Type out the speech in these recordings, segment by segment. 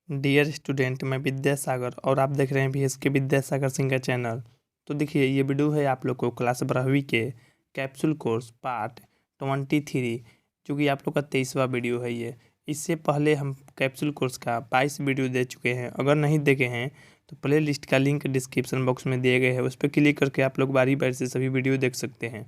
Dear student, मैं विद्यासागर और आप देख रहे हैं VSK विद्यासागर सिंह का चैनल। तो देखिए, ये वीडियो है आप लोग को क्लास 12वीं के कैप्सूल कोर्स पार्ट 23, जो कि आप लोग का 23वां वीडियो है। ये इससे पहले हम कैप्सूल कोर्स का 22 वीडियो दे चुके हैं। अगर नहीं देखे हैं तो प्ले लिस्ट का लिंक डिस्क्रिप्शन बॉक्स में दिए गए हैं, उस पर क्लिक करके आप लोग बारी बारी से सभी वीडियो देख सकते हैं।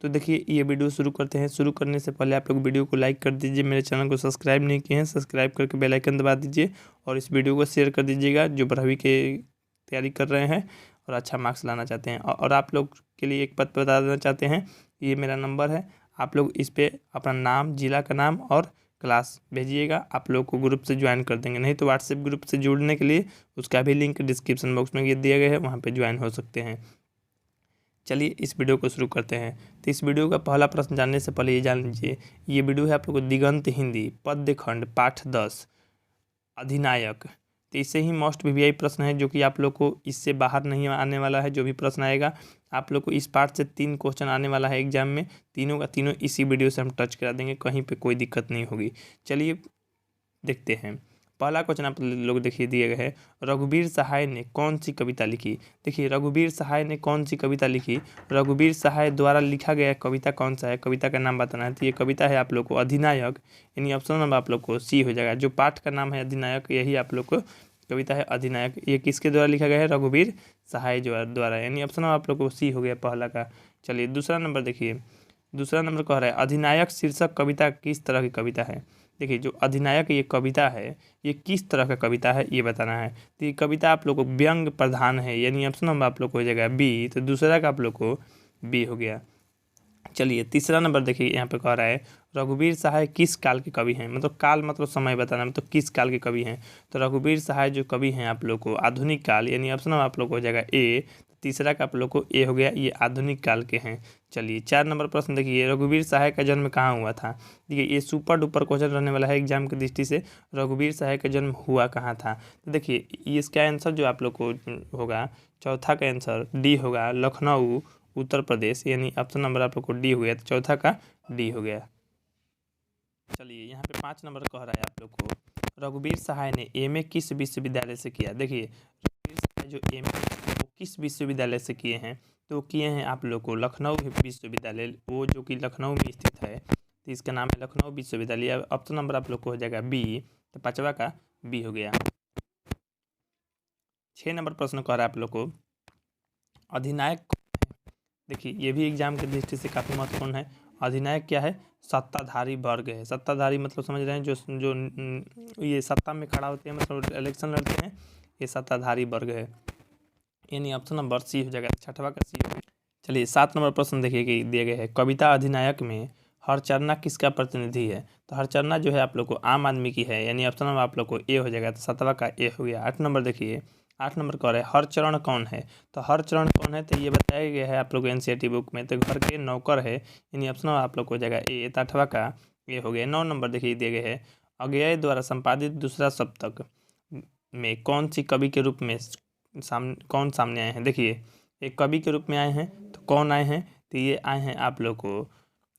तो देखिए, ये वीडियो शुरू करते हैं। शुरू करने से पहले आप लोग वीडियो को लाइक कर दीजिए। मेरे चैनल को सब्सक्राइब नहीं किए हैं, सब्सक्राइब करके बेल आइकन दबा दीजिए और इस वीडियो को शेयर कर दीजिएगा जो 12वीं के तैयारी कर रहे हैं और अच्छा मार्क्स लाना चाहते हैं। और आप लोग के लिए एक बात बता देना चाहते हैं, ये मेरा नंबर है। आप लोग इस पर अपना नाम, जिला का नाम और क्लास भेजिएगा। आप लोग को ग्रुप से ज्वाइन कर देंगे। नहीं तो व्हाट्सएप ग्रुप से जुड़ने के लिए उसका भी लिंक डिस्क्रिप्शन बॉक्स में दिया गया है, वहाँ पर ज्वाइन हो सकते हैं। चलिए इस वीडियो को शुरू करते हैं। तो इस वीडियो का पहला प्रश्न जानने से पहले ये जान लीजिए, ये वीडियो है आप लोग को दिगंत हिंदी पद्य खंड पाठ 10 अधिनायक। तो इससे ही मोस्ट VVI प्रश्न है, जो कि आप लोग को इससे बाहर नहीं आने वाला है। जो भी प्रश्न आएगा आप लोग को इस पार्ट से 3 क्वेश्चन आने वाला है एग्जाम में। तीनों का तीनों इसी वीडियो से हम टच करा देंगे, कहीं पर कोई दिक्कत नहीं होगी। चलिए देखते हैं। पहला क्वेश्चन आप लोग देखिए दिए गए हैं, रघुवीर सहाय ने कौन सी कविता लिखी। देखिए, रघुवीर सहाय ने कौन सी कविता लिखी, रघुवीर सहाय द्वारा लिखा गया कविता कौन सा है, कविता का नाम बताना है। तो ये कविता है आप लोग को अधिनायक, यानी ऑप्शन नंबर आप लोग को सी हो जाएगा। जो पाठ का नाम है अधिनायक, यही आप लोग को कविता है अधिनायक। ये किसके द्वारा लिखा गया है, रघुवीर सहाय द्वारा, यानी ऑप्शन आप लोग को सी हो गया पहला का। चलिए दूसरा नंबर देखिए, दूसरा नंबर कह रहा है अधिनायक शीर्षक कविता किस तरह की कविता है। देखिए, जो अधिनायक ये कविता है ये किस तरह का कविता है ये बताना है। तो ये कविता आप लोग को व्यंग प्रधान है, यानी ऑप्शन नंबर आप लोग को हो जाएगा बी। तो दूसरा का आप लोग को बी हो गया। चलिए तीसरा नंबर देखिए, यहाँ पे कह रहा है रघुवीर सहाय किस काल के कवि हैं। मतलब काल मतलब समय बताना, मतलब किस काल के कवि हैं। तो रघुवीर सहाय जो कवि हैं आप लोग को आधुनिक काल, यानी ऑप्शन आप लोग को हो जाएगा ए। तीसरा का आप लोग को ए हो गया, ये आधुनिक काल के हैं। चलिए 4 नंबर प्रश्न देखिए, रघुवीर सहाय का जन्म कहाँ हुआ था। देखिए, ये सुपर डुपर क्वेश्चन रहने वाला है एग्जाम की दृष्टि से। रघुवीर सहाय का जन्म हुआ कहाँ था। तो देखिए, इसका आंसर जो आप लोग को होगा, चौथा का आंसर डी होगा, लखनऊ उत्तर प्रदेश, यानी ऑप्शन नंबर आप लोग को डी हो गया। तो चौथा का डी हो गया। चलिए यहाँ पे 5 नंबर कह रहा है आप लोग को, रघुवीर सहाय ने एमए किस विश्वविद्यालय से किया। देखिए, रघुवीर सहाय जो एमए वो किस विश्वविद्यालय से किए हैं, तो किए हैं आप लोग को लखनऊ विश्वविद्यालय, वो जो कि लखनऊ में स्थित है। तो इसका नाम है लखनऊ विश्वविद्यालय। ऑप्शन नंबर आप लोग को हो जाएगा बी। तो पाँचवा का बी हो गया। 6 नंबर प्रश्न कह रहा है आप लोग को, अधिनायक। देखिए, ये भी एग्जाम की दृष्टि से काफ़ी महत्वपूर्ण है। अधिनायक क्या है, सत्ताधारी वर्ग है। सत्ताधारी मतलब समझ रहे हैं, जो जो ये सत्ता में खड़ा होते हैं, मतलब इलेक्शन लड़ते हैं, ये सत्ताधारी वर्ग है, यानी ऑप्शन नंबर सी हो जाएगा। छठवा का सी हो गया। चलिए 7 नंबर प्रश्न देखिए कि दिए गए हैं, कविता अधिनायक में हरचरना किसका प्रतिनिधि है। तो हरचरना जो है आप लोग को आम आदमी की है, यानी ऑप्शन नंबर आप लोग को ए हो जाएगा। तो 7वां का ए हो गया। 8 नंबर देखिए, 8 नंबर कह रहे हैं हर चरण कौन है। तो हर चरण कौन है, तो ये बताया गया है आप लोग NCERT बुक में। तो घर के नौकर है, यानी ऑप्शन आप लोग को हो जाएगा ए। तो 8वां का ए हो गया। 9 नंबर देखिए दिए गए हैं, अज्ञेय द्वारा संपादित दूसरा सप्तक में कौन सी कवि के रूप में कौन सामने आए हैं। देखिए, एक कवि के रूप में आए हैं, तो कौन आए हैं, तो ये आए हैं आप लोग को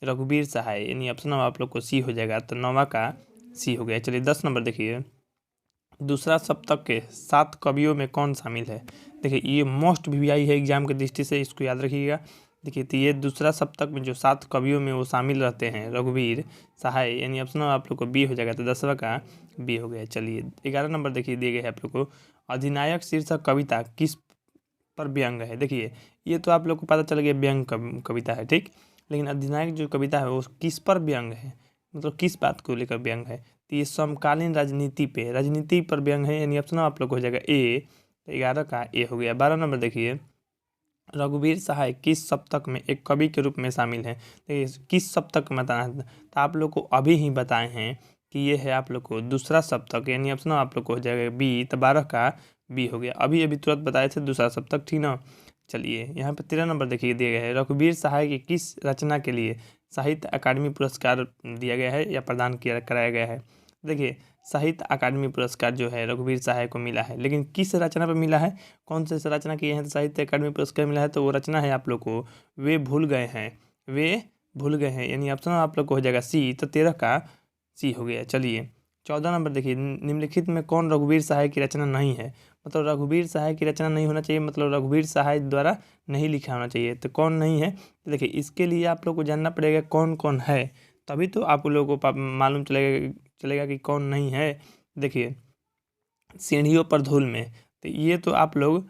रघुवीर सहाय, यानी ऑप्शन आप लोग को सी हो जाएगा। तो 9वां का सी हो गया। चलिए 10 नंबर देखिए, दूसरा सप्तक के 7 कवियों में कौन शामिल है। देखिए, ये मोस्ट VVI है एग्जाम की दृष्टि से, इसको याद रखिएगा। देखिए, तो ये दूसरा सप्तक में जो 7 कवियों में वो शामिल रहते हैं रघुवीर सहाय, यानी ऑप्शन आप लोग को बी हो जाएगा। तो 10वां का बी हो गया। चलिए 11 नंबर देखिए दिए गए हैं आप लोग को, अधिनायक शीर्षक कविता किस पर व्यंग है। देखिए, ये तो आप लोग को पता चल गया व्यंग कविता है, ठीक। लेकिन अधिनायक जो कविता है वो किस पर व्यंग है, मतलब किस बात को लेकर व्यंग है। तो ये समकालीन राजनीति पर व्यंग है, यानी ऑप्शन आप लोग को हो जाएगा ए। तो 11 का ए हो गया। 12 नंबर देखिए, रघुवीर सहाय किस सप्तक में एक कवि के रूप में शामिल है। देखिए, किस सप्तक में बताना है, तो आप लोग को अभी ही बताए हैं कि ये है आप लोग को दूसरा सप्तक, यानी ऑप्शन आप लोग को हो जाएगा बी। तो 12 का बी हो गया। अभी तुरंत बताए थे दूसरा सप्तक, ठीक ना। चलिए यहाँ पे 13 नंबर देखिए दिए गए हैं, रघुवीर सहाय की किस रचना के लिए साहित्य अकादमी पुरस्कार दिया गया है या प्रदान किया कराया गया है। देखिए, साहित्य अकादमी पुरस्कार जो है रघुवीर सहाय को मिला है, लेकिन किस रचना पर मिला है, कौन से रचना किए हैं तो साहित्य अकादमी पुरस्कार मिला है। तो वो रचना है आप लोग को वे भूल गए हैं, यानी ऑप्शन आप लोग को हो जाएगा सी। तो 13 का सी हो गया। चलिए 14 नंबर देखिए, निम्नलिखित में कौन रघुवीर सहाय की रचना नहीं है। मतलब रघुवीर सहाय की रचना नहीं होना चाहिए, मतलब रघुवीर सहाय द्वारा नहीं लिखा होना चाहिए। तो कौन नहीं है, तो देखिए इसके लिए आप लोग को जानना पड़ेगा कौन कौन है, तभी तो आप लोगों को मालूम चलेगा कि कौन नहीं है। देखिए सीढ़ियों पर धूल में, तो ये तो आप लोग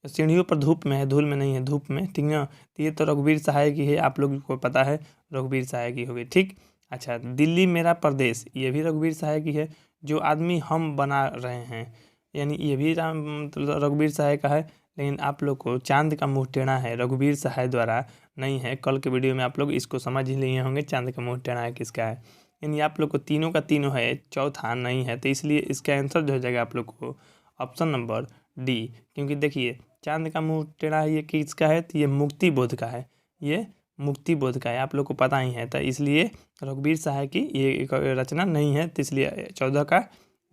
सीढ़ियों पर धूप में है, धूल में नहीं है, धूप में, ठीक ना। तो ये तो रघुवीर सहाय की है, आप लोगों को पता है रघुवीर सहाय की होगी, ठीक। अच्छा, दिल्ली मेरा प्रदेश, ये भी रघुवीर सहाय की है। जो आदमी हम बना रहे हैं, यानी ये भी मतलब रघुवीर सहाय का है। लेकिन आप लोग को चांद का मुंह टेढ़ा है रघुवीर सहाय द्वारा नहीं है। कल के वीडियो में आप लोग इसको समझ ही लिए होंगे चांद का मुंह टेढ़ा है किसका है। यानी आप लोग को तीनों का तीनों है, चौथा नहीं है। तो इसलिए इसका आंसर जो हो जाएगा आप लोग को ऑप्शन नंबर डी। क्योंकि देखिए चांद का मुंह टेढ़ा है, ये किसका है, तो ये मुक्ति बोध का है, ये मुक्ति बोध का है, आप लोग को पता ही है। तो इसलिए रघुवीर सहाय की ये एक रचना नहीं है, तो इसलिए 14 का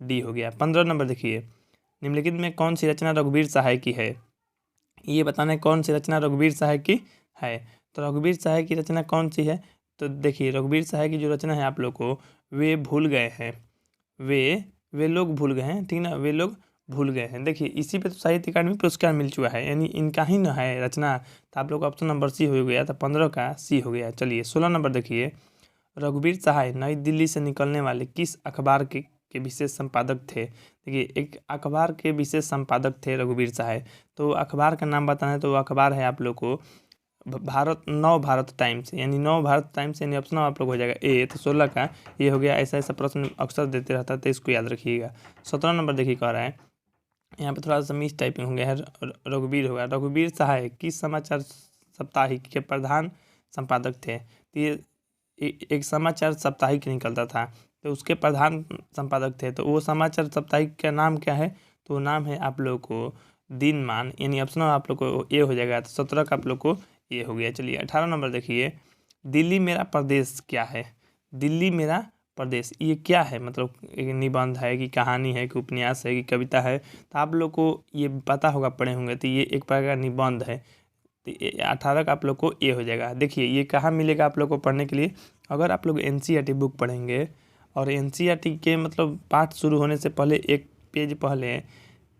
डी हो गया। 15 नंबर देखिए, निम्नलिखित में कौन सी रचना रघुवीर सहाय की है। ये बताना है कौन सी रचना रघुवीर सहाय की है। तो रघुवीर सहाय की रचना कौन सी है, तो देखिए रघुवीर सहाय की जो रचना है आप लोग को, वे भूल गए हैं, वे लोग भूल गए हैं, ठीक ना, वे लोग भूल गए हैं। देखिए इसी पे तो साहित्य अकादमी पुरस्कार मिल चुका है, यानी इनका ही ना है रचना। तो आप लोग का ऑप्शन नंबर सी हो गया, तो 15 का सी हो गया। चलिए 16 नंबर देखिए, रघुवीर सहाय नई दिल्ली से निकलने वाले किस अखबार के विशेष संपादक थे। देखिए एक अखबार के विशेष संपादक थे रघुवीर सहाय। तो अखबार का नाम बताना है, तो वो अखबार है आप लोग को नव भारत टाइम्स, यानी नव भारत टाइम्स, यानी ऑप्शन आप लोग हो जाएगा ए। तो 16 का ये हो गया। ऐसा ऐसा प्रश्न अक्सर देते रहता है, तो इसको याद रखिएगा। 17 नंबर देखिए कह रहा है, यहाँ पे थोड़ा सा मिस टाइपिंग हो गया है, रघुवीर होगा। रघुवीर सहाय किस समाचार साप्ताहिक के प्रधान संपादक थे। तो ये एक समाचार साप्ताहिक निकलता था, तो उसके प्रधान संपादक थे। तो वो समाचार साप्ताहिक का नाम क्या है, तो नाम है आप लोग को दिनमान, यानी ऑप्शन आप लोग को ए हो जाएगा। तो 17 का आप लोग को ये हो गया। चलिए 18 नंबर देखिए, दिल्ली मेरा प्रदेश क्या है। दिल्ली मेरा प्रदेश ये क्या है, मतलब एक निबंध है कि कहानी है कि उपन्यास है कि कविता है। तो आप लोग को ये पता होगा, पढ़े होंगे। तो ये एक प्रकार का निबंध है। तो 18 का आप लोग को ए हो जाएगा। देखिए ये कहाँ मिलेगा आप लोग को पढ़ने के लिए, अगर आप लोग NCERT बुक पढ़ेंगे, और NCERT के मतलब पाठ शुरू होने से पहले एक पेज पहले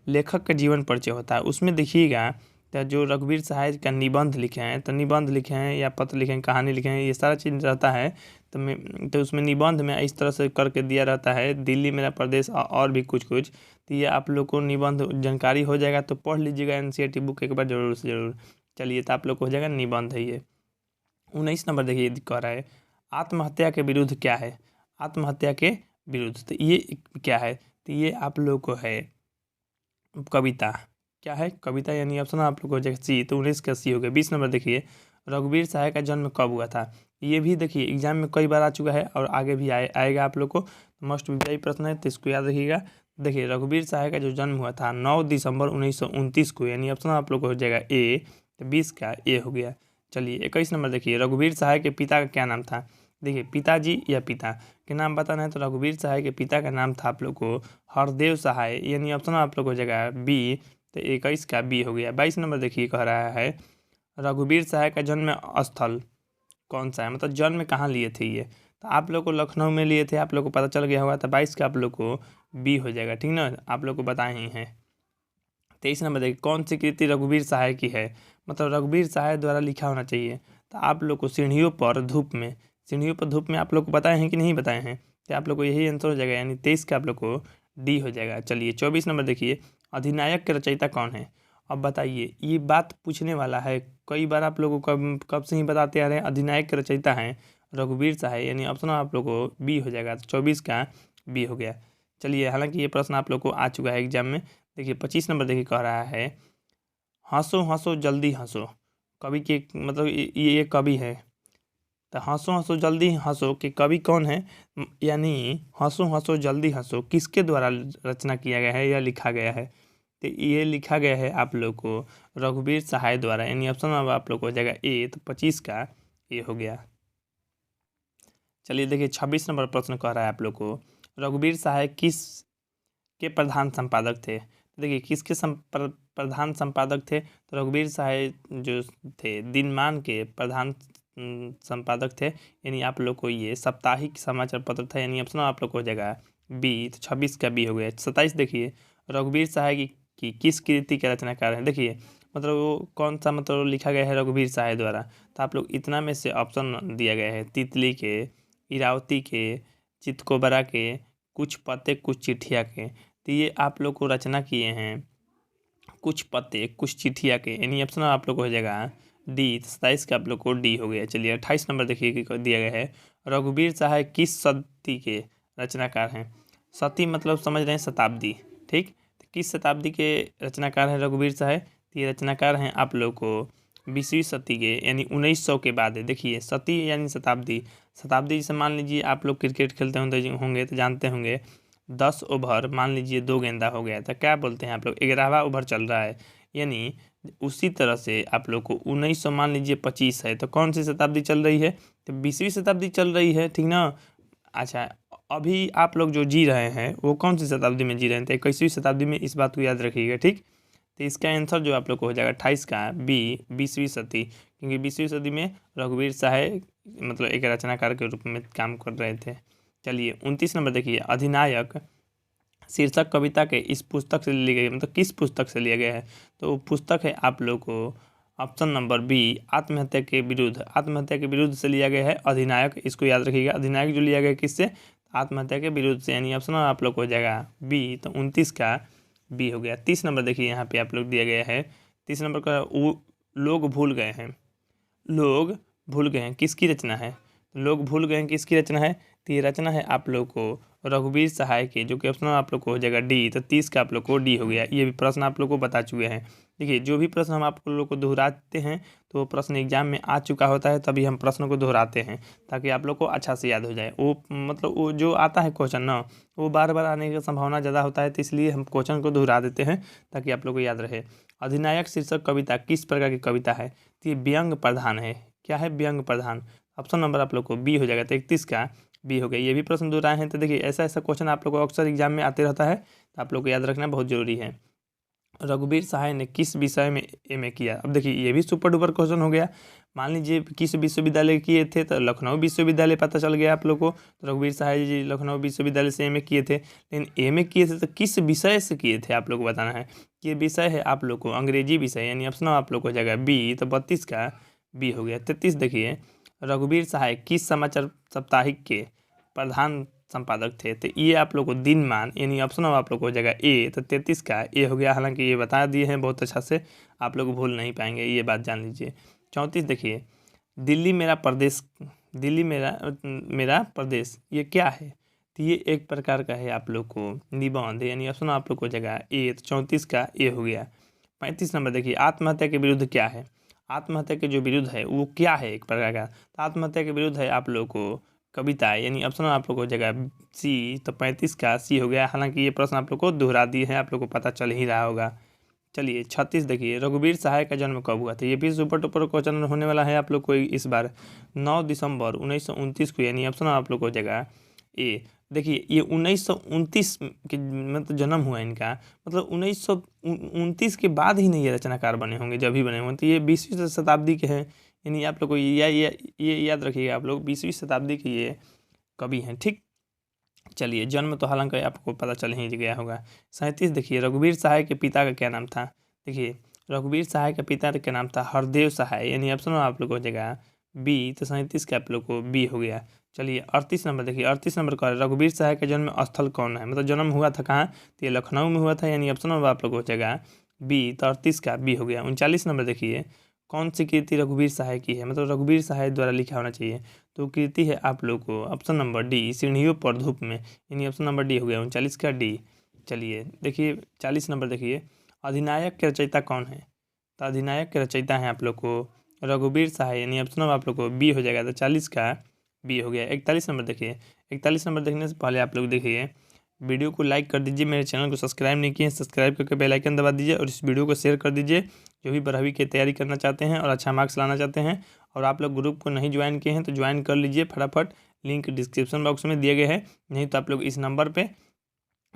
लेखक का जीवन परिचय होता है, उसमें देखिएगा तो जो रघुवीर सहाय का निबंध लिखे हैं, तो निबंध लिखे हैं या पत्र लिखे हैं, कहानी लिखे हैं, ये सारा चीज़ रहता है। तो उसमें निबंध में इस तरह से करके दिया रहता है, दिल्ली मेरा प्रदेश और भी कुछ कुछ। तो ये आप लोग को निबंध जानकारी हो जाएगा, तो पढ़ लीजिएगा NCERT बुक एक बार जरूर से जरूर। चलिए तो आप लोग को हो जाएगा निबंध है ये। 19 नंबर देखिए कह रहा है, आत्महत्या के विरुद्ध क्या है। आत्महत्या के विरुद्ध, तो ये क्या है, तो ये आप लोग को है कविता। क्या है, कविता, यानी ऑप्शन आप लोग को हो जाएगा सी। तो 19 का सी हो गया। 20 नंबर देखिए, रघुवीर सहाय का जन्म कब हुआ था। ये भी देखिए एग्जाम में कई बार आ चुका है और आगे भी आएगा आप लोग को, मस्ट भी प्रश्न है, तो इसको याद रखिएगा। देखिए रघुवीर सहाय का जो जन्म हुआ था 9 दिसंबर 1929 को, यानी ऑप्शन आप लोग को हो जाएगा ए। तो 20 का ए हो गया। चलिए 21 नंबर देखिए, रघुवीर सहाय के पिता का क्या नाम था। देखिए पिताजी या पिता के नाम बताना है, तो रघुवीर सहाय के पिता का नाम था आप लोग को हरदेव सहाय, यानी ऑप्शन आप लोग हो जाएगा बी। तो 21 का बी हो गया। 22 नंबर देखिए कह रहा है, रघुवीर सहाय का जन्म स्थल कौन सा है, मतलब जन्म कहाँ लिए थे ये। तो आप लोग को लखनऊ में लिए थे, आप लोग को पता चल गया होगा। तो 22 का आप लोग को बी हो जाएगा, ठीक ना, आप लोग को बताए ही हैं। 23 नंबर देखिए, कौन सी कृति रघुवीर सहाय की है, मतलब रघुवीर सहाय द्वारा लिखा होना चाहिए। तो आप लोग को सीढ़ियों पर धूप में, सीढ़ियों पर धूप में आप लोग को बताए हैं कि नहीं बताए हैं, तो आप लोग को यही आंसर हो जाएगा, यानी 23 का आप लोग को डी हो जाएगा। चलिए 24 नंबर देखिए, अधिनायक के रचयिता कौन है। अब बताइए, ये बात पूछने वाला है, कई बार आप लोगों को कब से ही बताते आ रहे हैं, अधिनायक के रचयिता हैं रघुवीर सहाय, यानी ऑप्शन आप लोग को बी हो जाएगा। तो 24 का बी हो गया। चलिए हालांकि ये प्रश्न आप लोग को आ चुका है एग्जाम में। देखिए 25 नंबर देखिए कह रहा है, हंसो हंसो जल्दी हंसो, कवि के मतलब ये कवि है। तो हंसो हंसो जल्दी हंसो के कवि कौन है, यानी हंसो हंसो जल्दी हंसो किसके द्वारा रचना किया गया है या लिखा गया है। तो ये लिखा गया है आप लोग को रघुवीर सहाय द्वारा, यानी ऑप्शन अब आप लोग को हो जाएगा ए। तो 25 का ए हो गया। चलिए देखिए 26 नंबर प्रश्न कह रहा है आप लोग को, रघुवीर सहाय किस के प्रधान संपादक थे। तो देखिए किसके प्रधान संपादक थे, तो रघुवीर सहाय जो थे दिनमान के प्रधान संपादक थे, यानी आप लोग को ये साप्ताहिक समाचार पत्र था, यानी ऑप्शन आप लोग को हो जाएगा बी, तो 26 का बी हो गया। 27 देखिए, रघुवीर सहाय की किस कृति के रचनाकार हैं। देखिए मतलब वो कौन सा मतलब लिखा गया है रघुवीर सहाय द्वारा, तो आप लोग इतना में से ऑप्शन दिया गया है तितली के, इरावती के, चितकोबरा के, कुछ पत्ते कुछ चिट्ठिया के। तो ये आप लोग को रचना किए हैं कुछ पत्ते कुछ चिट्ठिया के, यानी ऑप्शन आप लोग को हो जाएगा डी। 27 का आप लोग को डी हो गया। चलिए 28 नंबर देखिए कि दिया गया है रघुवीर सहाय किस सदी के रचनाकार हैं। सती मतलब समझ रहे हैं शताब्दी, ठीक। तो किस शताब्दी के रचनाकार हैं रघुवीर सहाय, तो ये रचनाकार हैं आप लोग को 20वीं सदी के, यानी 1900 के बाद है। देखिए सती यानी शताब्दी, शताब्दी जैसे मान लीजिए आप लोग क्रिकेट खेलते होंगे तो जानते होंगे 10 ओवर मान लीजिए 2 गेंदा हो गया था, क्या बोलते हैं आप लोग 11वां ओवर चल रहा है, यानी उसी तरह से आप लोग को 1900 मान लीजिए 25 है, तो कौन सी शताब्दी चल रही है, तो 20वीं शताब्दी चल रही है, ठीक ना। अच्छा अभी आप लोग जो जी रहे हैं वो कौन सी शताब्दी में जी रहे हैं, तो 21वीं शताब्दी में, इस बात को याद रखिएगा, ठीक। तो इसका आंसर जो आप लोग को हो जाएगा 28 का बी, 20वीं सदी, क्योंकि 20वीं सदी में रघुवीर सहाय मतलब एक रचनाकार के रूप में काम कर रहे थे। चलिए 29 नंबर देखिए, अधिनायक शीर्षक कविता के इस पुस्तक से ली गई, मतलब किस पुस्तक से लिया गया है, तो वो पुस्तक है आप लोग को ऑप्शन नंबर बी, आत्महत्या के विरुद्ध। आत्महत्या के विरुद्ध से लिया गया है अधिनायक, इसको याद रखिएगा। अधिनायक जो लिया गया किससे, आत्महत्या के विरुद्ध से, यानी ऑप्शन आप लोग को हो जाएगा बी, तो 29 का बी हो गया। 30 नंबर देखिए यहाँ पे आप लोग दिया गया है, 30 नंबर का लोग भूल गए हैं। लोग भूल गए हैं किसकी रचना है, लोग भूल गए हैं किसकी रचना है, तो ये रचना है आप लोग को रघुवीर सहाय के, जो कि ऑप्शन आप लोग को हो जाएगा डी, तो 30 का आप लोग को डी हो गया। ये भी प्रश्न आप लोग को बता चुके हैं। देखिए जो भी प्रश्न हम आप लोग को दोहराते हैं तो वो प्रश्न एग्जाम में आ चुका होता है, तभी हम प्रश्न को दोहराते हैं ताकि आप लोग को अच्छा से याद हो जाए। वो मतलब वो जो आता है क्वेश्चन ना, वो बार बार आने की संभावना ज़्यादा होता है, तो इसलिए हम क्वेश्चन को दोहरा देते हैं ताकि आप लोग को याद रहे। अधिनायक शीर्षक कविता किस प्रकार की कविता है, तो ये व्यंग प्रधान है। क्या है, व्यंग प्रधान। ऑप्शन नंबर आप लोग को बी हो जाएगा, तो 31 का बी हो गया। ये भी प्रश्न दोहराए हैं, तो देखिए ऐसा ऐसा क्वेश्चन आप लोग को अक्सर एग्जाम में आते रहता है, तो आप लोग को याद रखना बहुत जरूरी है। रघुवीर सहाय ने किस विषय में एमए किया। अब देखिए ये भी सुपर डुपर क्वेश्चन हो गया। मान लीजिए किस विश्वविद्यालय किए थे, तो लखनऊ विश्वविद्यालय पता चल गया आप लोग को। तो रघुवीर सहाय जी लखनऊ विश्वविद्यालय से एमए किए थे, लेकिन एमए किए थे तो किस विषय से किए थे आप लोग को बताना है। ये विषय है आप लोग को अंग्रेजी विषय, यानी ऑप्शन आप लोग को हो जाएगा बी, तो 32 का बी हो गया। 33 देखिए, रघुवीर सहाय किस समाचार साप्ताहिक के प्रधान संपादक थे, तो ये आप लोग को दिनमान, यानी ऑप्शन आप लोग को हो जाएगा ए, तो 33 का ए हो गया। हालांकि ये बता दिए हैं बहुत अच्छा से, आप लोग भूल नहीं पाएंगे, ये बात जान लीजिए। 34 देखिए, दिल्ली मेरा प्रदेश, दिल्ली मेरा प्रदेश ये क्या है, तो ये एक प्रकार का है आप लोग को निबंध, यानी ऑप्शन आप लोग को हो जाएगा ए, तो 34 का ए हो गया। 35 नंबर देखिए, आत्महत्या के विरुद्ध क्या है। आत्महत्या के जो विरुद्ध है वो क्या है एक प्रकार का, तो आत्महत्या के विरुद्ध है आप लोग को कविता, यानी ऑप्शन आप लोग को हो जाएगा सी, तो 35 का सी हो गया। हालांकि ये प्रश्न आप लोग को दोहरा दिए हैं, आप लोग को पता चल ही रहा होगा। चलिए 36 देखिए, रघुवीर सहाय का जन्म कब हुआ था। ये भी सुपर टुपर क्वेश्चन होने वाला है आप लोग को इस बार। 9 दिसंबर 1929 को, यानी ऑप्शन आप लोग को हो जाएगा ए। देखिए ये 1929 के मतलब जन्म हुआ इनका, मतलब 1929 के बाद ही नहीं ये रचनाकार बने होंगे, जब ही बने होंगे, तो ये 20वीं शताब्दी के हैं। यानी आप लोग को ये याद रखिएगा, आप लोग 20वीं शताब्दी के ये कवि हैं, ठीक। चलिए जन्म तो हालांकि आपको पता चल ही गया होगा। 37 देखिए, रघुवीर सहाय के पिता का क्या नाम था। देखिए रघुवीर सहाय के पिता का क्या नाम था, हरदेव सहाय, यानी ऑप्शन आप लोग को हो जाएगा बी, तो 37 का आप लोग को बी हो गया। चलिए 38 नंबर देखिए, 38 नंबर का रघुवीर सहाय का जन्म स्थल कौन है, मतलब जन्म हुआ था कहाँ, तो ये लखनऊ में हुआ था, यानी ऑप्शन आप लोग को हो जाएगा बी, तो 38 का बी हो गया। 39 नंबर देखिए, कौन सी कृति रघुवीर सहाय की है, मतलब रघुवीर सहाय द्वारा लिखा होना चाहिए, तो कृति है आप लोग को ऑप्शन नंबर डी, सीढ़ियों पर धूप में, यानी ऑप्शन नंबर डी हो गया। 39 का डी। चलिए देखिए 40 नंबर देखिए, अधिनायक के रचयिता कौन है, तो अधिनायक के रचयिता हैं आप लोग को रघुवीर सहाय, यानी ऑप्शन आप लोग को बी हो जाएगा, तो 40 का बी हो गया। 41 नंबर देखिए, 41 नंबर देखने से पहले आप लोग देखिए वीडियो को लाइक कर दीजिए, मेरे चैनल को सब्सक्राइब नहीं किए सब्सक्राइब करके बेल आइकन दबा दीजिए, और इस वीडियो को शेयर कर दीजिए जो भी 12वीं की तैयारी करना चाहते हैं और अच्छा मार्क्स लाना चाहते हैं। और आप लोग ग्रुप को नहीं ज्वाइन किए हैं तो ज्वाइन कर लीजिए फटाफट, लिंक डिस्क्रिप्शन बॉक्स में दिए गए हैं, नहीं तो आप लोग इस नंबर पर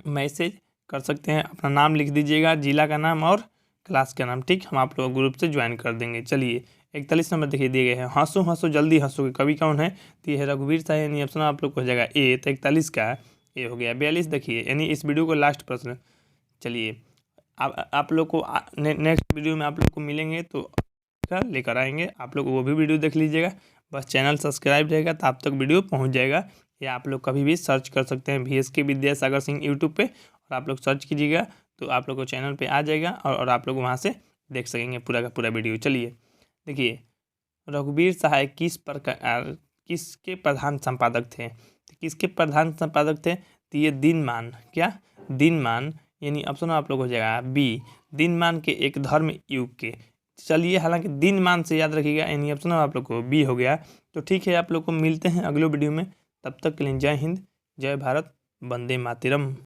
मैसेज कर सकते हैं, अपना नाम लिख दीजिएगा, जिला का नाम और क्लास का नाम, ठीक। हम आप लोग ग्रुप से ज्वाइन कर देंगे। चलिए 41 नंबर देखिए दिए गए हैं, हंसो हंसो जल्दी हंसो के कवि कौन है, तो ये है रघुवीर सहाय, यानी ऑप्शन आप लोग को हो जाएगा ए, तो 41 का ये हो गया 42। देखिए यानी इस वीडियो को लास्ट प्रश्न। चलिए आप लोग को नेक्स्ट वीडियो में आप लोग को मिलेंगे तो लेकर आएंगे, आप लोग वो भी वीडियो देख लीजिएगा। बस चैनल सब्सक्राइब रहेगा तो आप तक वीडियो पहुंच जाएगा, या आप लोग कभी भी सर्च कर सकते हैं VSK विद्यासागर सिंह यूट्यूब पे, और आप लोग सर्च कीजिएगा तो आप लोग को चैनल पे आ जाएगा और आप लोग वहाँ से देख सकेंगे पूरा का पूरा वीडियो। चलिए देखिए, रघुवीर सहाय किसके प्रधान संपादक थे? तो किसके प्रधान संपादक थे? तो ये दिनमान, क्या दिनमान, यानी ऑप्शन आप लोग हो जाएगा बी, दिनमान के एक धर्म युग के। चलिए हालांकि दिनमान से याद रखिएगा, यानी ऑप्शन आप लोग को बी हो गया। तो ठीक है, आप लोग को मिलते हैं अगले वीडियो में, तब तक के लिए जय हिंद, जय भारत, वंदे मातरम।